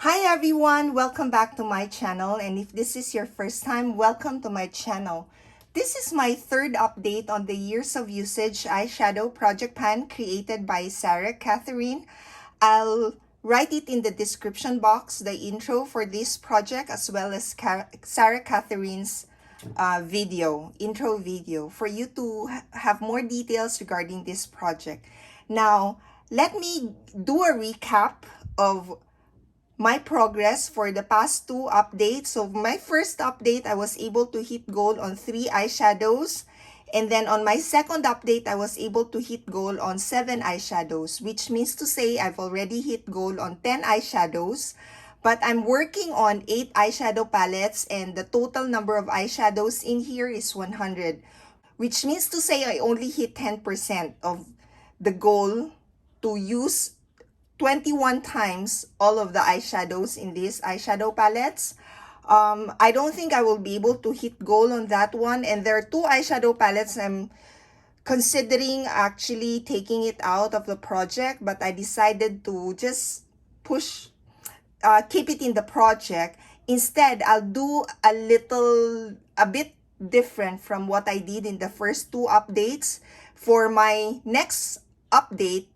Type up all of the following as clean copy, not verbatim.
Hi everyone, welcome back to my channel, and if this is your first time, welcome to my channel. This is my third update on the Years of Usage eyeshadow project pan created by Sarah Katherine. I'll write it in the description box, the intro for this project, as well as Sarah Katherine's intro video, for you to have more details regarding this project. Now, let me do a recap of my progress for the past two updates. So my first update, I was able to hit goal on 3 eyeshadows. And then on my second update, I was able to hit goal on 7 eyeshadows, which means to say I've already hit goal on 10 eyeshadows. But I'm working on 8 eyeshadow palettes, and the total number of eyeshadows in here is 100, which means to say I only hit 10% of the goal to use 21 times all of the eyeshadows in these eyeshadow palettes. I don't think I will be able to hit goal on that one. And there are 2 eyeshadow palettes I'm considering actually taking it out of the project, but I decided to just keep it in the project. Instead, I'll do a bit different from what I did in the first 2 updates. For my next update,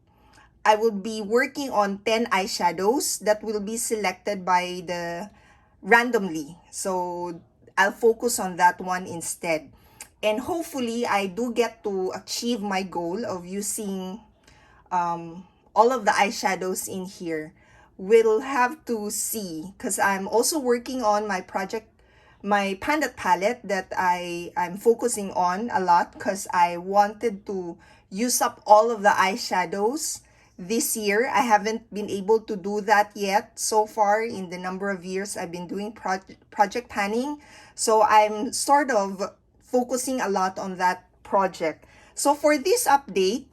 I will be working on 10 eyeshadows that will be selected by the randomly. So I'll focus on that one instead. And hopefully I do get to achieve my goal of using all of the eyeshadows in here. We'll have to see, because I'm also working on my Panda palette that I'm focusing on a lot, because I wanted to use up all of the eyeshadows this year. I haven't been able to do that yet so far in the number of years I've been doing project panning. So I'm sort of focusing a lot on that project. So for this update,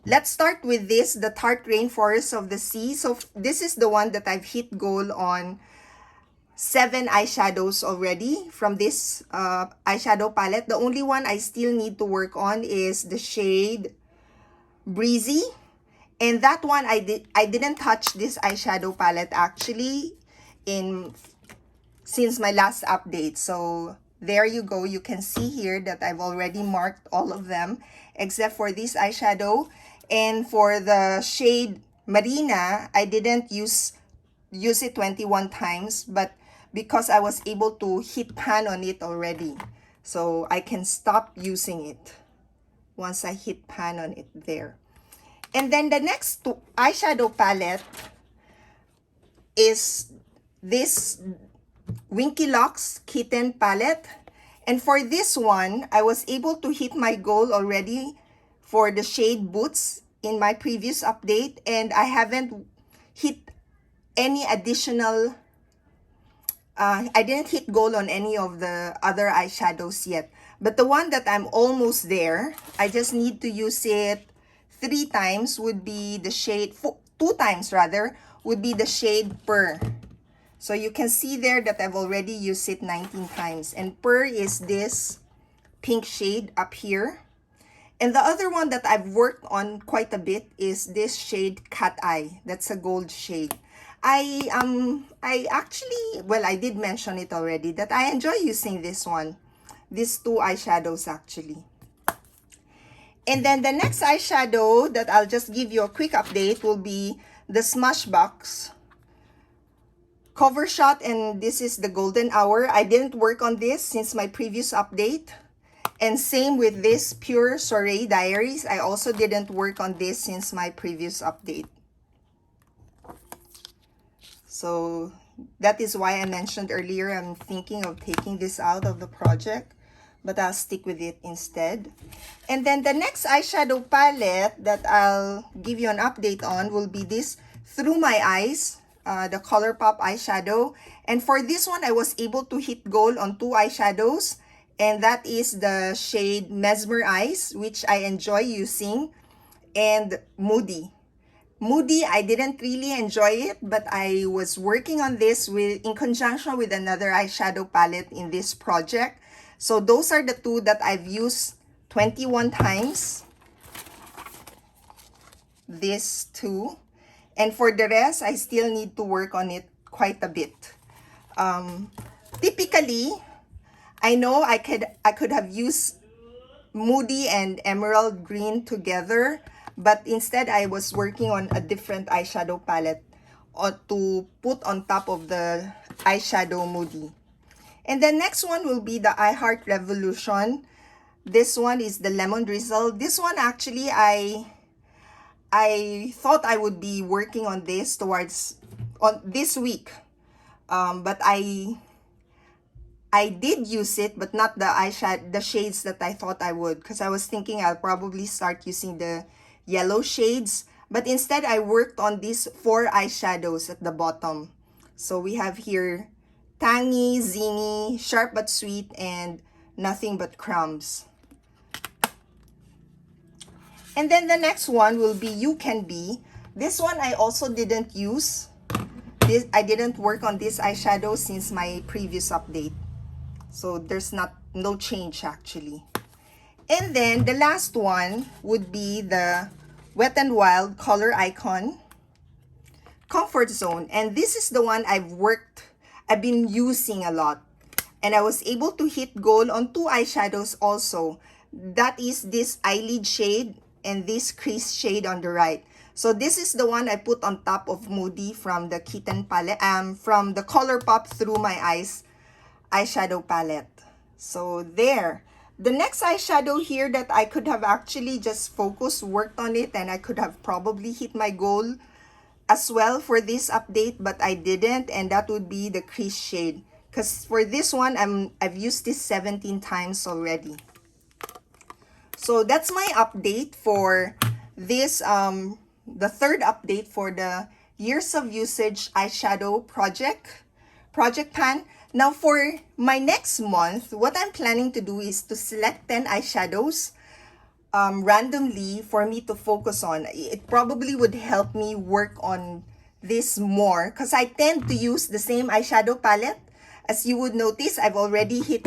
let's start with this, the Tarte Rainforest of the Sea. So this is the one that I've hit goal on 7 eyeshadows already from this eyeshadow palette. The only one I still need to work on is the shade Breezy, and that one I didn't touch this eyeshadow palette actually since my last update. So there you go, you can see here that I've already marked all of them except for this eyeshadow. And for the shade Marina, I didn't use it 21 times, but because I was able to hit pan on it already, so I can stop using it once I hit pan on it there. And then the next eyeshadow palette is this Winky Kitten palette. And for this one, I was able to hit my goal already for the shade Boots in my previous update, and I haven't hit any additional I didn't hit goal on any of the other eyeshadows yet. But the one that I'm almost there, I just need to use it 3 times, would be the shade, 2 times rather, would be the shade Pearl. So you can see there that I've already used it 19 times. And Pearl is this pink shade up here. And the other one that I've worked on quite a bit is this shade Cat Eye. That's a gold shade. I actually, well, I did mention it already that I enjoy using this one. These 2 eyeshadows actually. And then the next eyeshadow that I'll just give you a quick update will be the Smashbox Cover Shot, and this is the Golden Hour. I didn't work on this since my previous update. And same with this Pure Soiree Diaries. I also didn't work on this since my previous update. So that is why I mentioned earlier I'm thinking of taking this out of the project, but I'll stick with it instead. And then the next eyeshadow palette that I'll give you an update on will be this Through My Eyes, the Colourpop Eyeshadow. And for this one, I was able to hit goal on 2 eyeshadows, and that is the shade Mesmerize, which I enjoy using, and Moody. Moody, I didn't really enjoy it, but I was working on this in conjunction with another eyeshadow palette in this project. So those are the 2 that I've used 21 times. These 2. And for the rest, I still need to work on it quite a bit. Typically, I know I could have used Moody and Emerald Green together, but instead I was working on a different eyeshadow palette to put on top of the eyeshadow Moody. And the next one will be the I Heart Revolution. This one is the Lemon Drizzle. This one actually I thought I would be working on this on this week. But I did use it, but not the shades that I thought I would, because I was thinking I'll probably start using the yellow shades. But instead, I worked on these 4 eyeshadows at the bottom. So we have here Tangy, Zingy, Sharp but Sweet, and Nothing But Crumbs. And then the next one will be You Can Be. This one I also didn't use. I didn't work on this eyeshadow since my previous update. So there's no change actually. And then the last one would be the Wet n Wild Color Icon Comfort Zone. And this is the one I've been using a lot. And I was able to hit gold on 2 eyeshadows also. That is this eyelid shade and this crease shade on the right. So this is the one I put on top of Moody from the Kitten palette, from the Colourpop Through My Eyes eyeshadow palette. So there. The next eyeshadow here that I could have actually just worked on it, and I could have probably hit my goal as well for this update, but I didn't, and that would be the crease shade. Because for this one, I've used this 17 times already. So that's my update for this, the third update for the Years of Usage eyeshadow project pan. Now for my next month, what I'm planning to do is to select 10 eyeshadows randomly for me to focus on. It probably would help me work on this more because I tend to use the same eyeshadow palette. As you would notice, I've already hit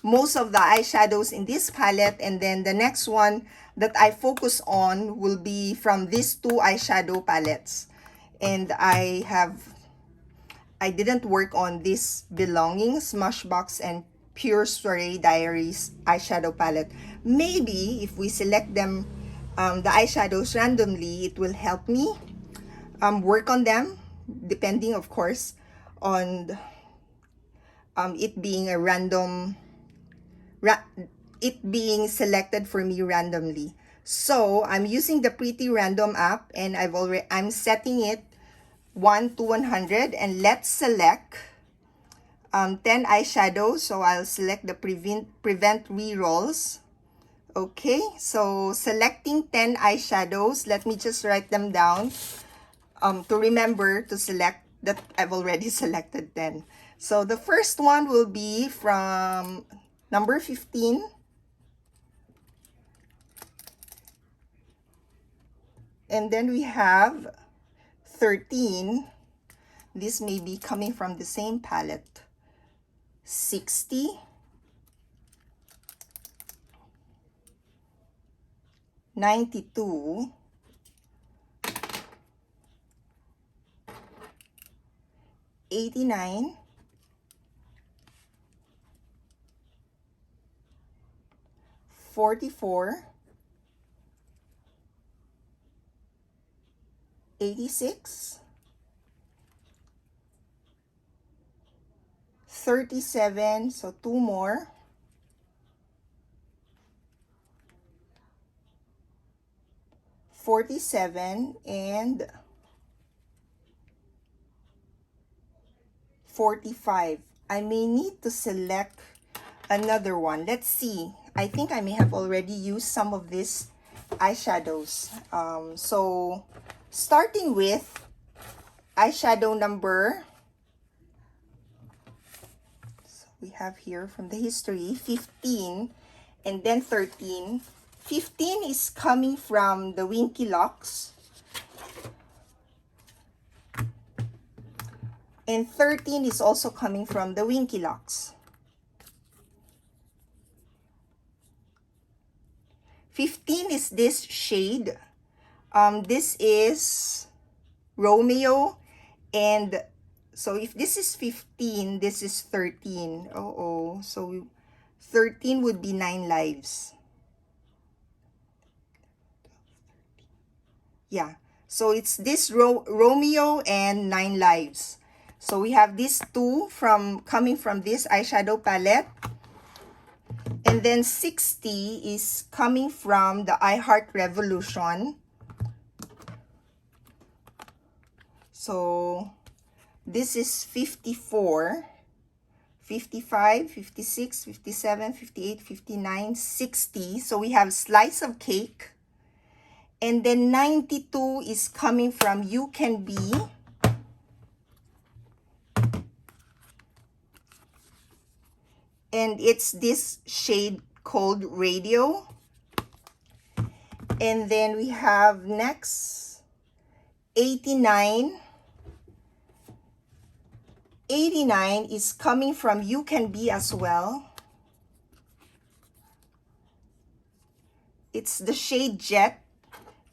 most of the eyeshadows in this palette, and then the next one that I focus on will be from these 2 eyeshadow palettes. And I didn't work on this Belonging, Smashbox, and Pure Soiree Diaries eyeshadow palette. Maybe if we select them, the eyeshadows randomly, it will help me work on them, depending of course on it being a it being selected for me randomly. So I'm using the Pretty Random app, and I'm setting it 1 to 100, and let's select 10 eyeshadows. So I'll select the prevent rerolls. Okay, so selecting 10 eyeshadows. Let me just write them down to remember to select that I've already selected 10. So the first one will be from number 15. And then we have 13. This may be coming from the same palette. 60. 92. 89. 44. 86. 37, so 2 more. 47 and 45. I may need to select another one. Let's see. I think I may have already used some of these eyeshadows. So starting with eyeshadow number, so we have here from the history 15 and then 13. 15 is coming from the Winky Locks, and 13 is also coming from the Winky Locks. 15 is this shade. This is Romeo, and so if this is 15, this is 13. So 13 would be 9 lives. Yeah, so it's this Romeo and 9 lives. So we have these two coming from this eyeshadow palette. And then 60 is coming from the I Heart Revolution. So this is 54, 55, 56, 57, 58, 59, 60. So we have Slice of Cake. And then 92 is coming from You Can Be. And it's this shade called Radio. And then we have next 89. 89 is coming from You Can Be as well. It's the shade Jet,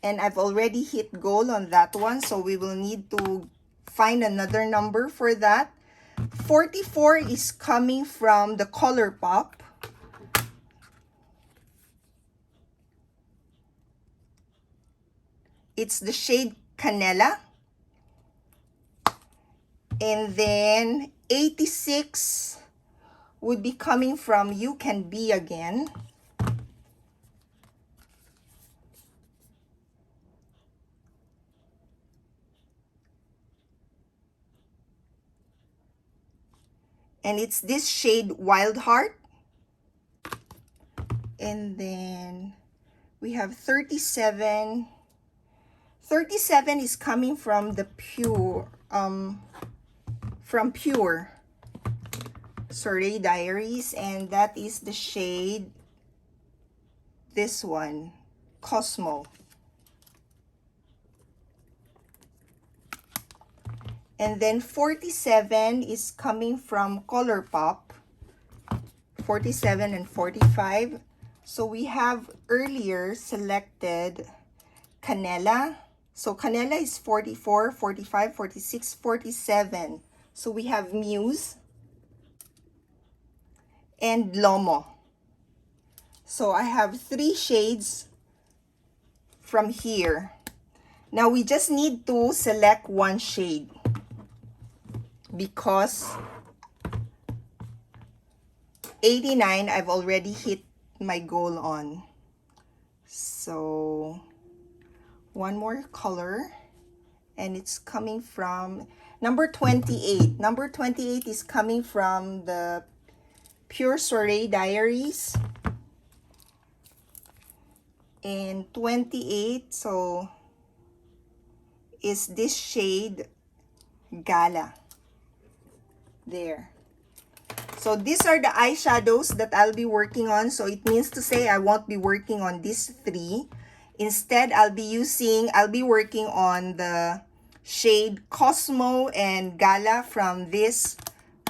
and I've already hit gold on that one, so we will need to find another number for that. 44 is coming from the Colourpop. It's the shade Canela. And then 86 would be coming from You Can Be again. And it's this shade Wild Heart. And then we have 37. 37 is coming from the Pure, from Pure Soiree Diaries, and that is the shade, this one, Cosmo. And then 47 is coming from Colourpop, 47 and 45. So we have earlier selected Canela. So Canela is 44, 45, 46, 47. So we have Muse and Lomo. So I have 3 shades from here. Now we just need to select one shade, because 89 I've already hit my goal on. So one more color, and it's coming from number 28. Number 28 is coming from the Pure Soiree Diaries. And 28, so is this shade Gala. There. So these are the eyeshadows that I'll be working on. So it means to say I won't be working on these 3. Instead, I'll be working on the shade Cosmo and Gala from this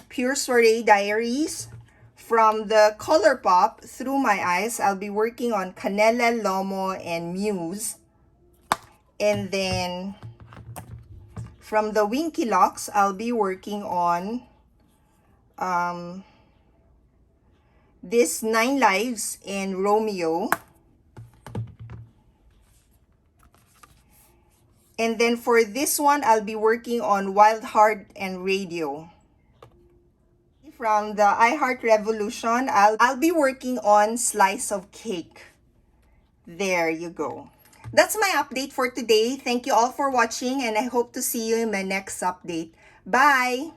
Pure Soiree Diaries. From the Colourpop, Through My Eyes, I'll be working on Canela, Lomo, and Muse. And then from the Winky Locks, I'll be working on this 9 Lives and Romeo. And then for this one, I'll be working on Wild Heart and Radio. From the I Heart Revolution, I'll be working on Slice of Cake. There you go. That's my update for today. Thank you all for watching, and I hope to see you in my next update. Bye!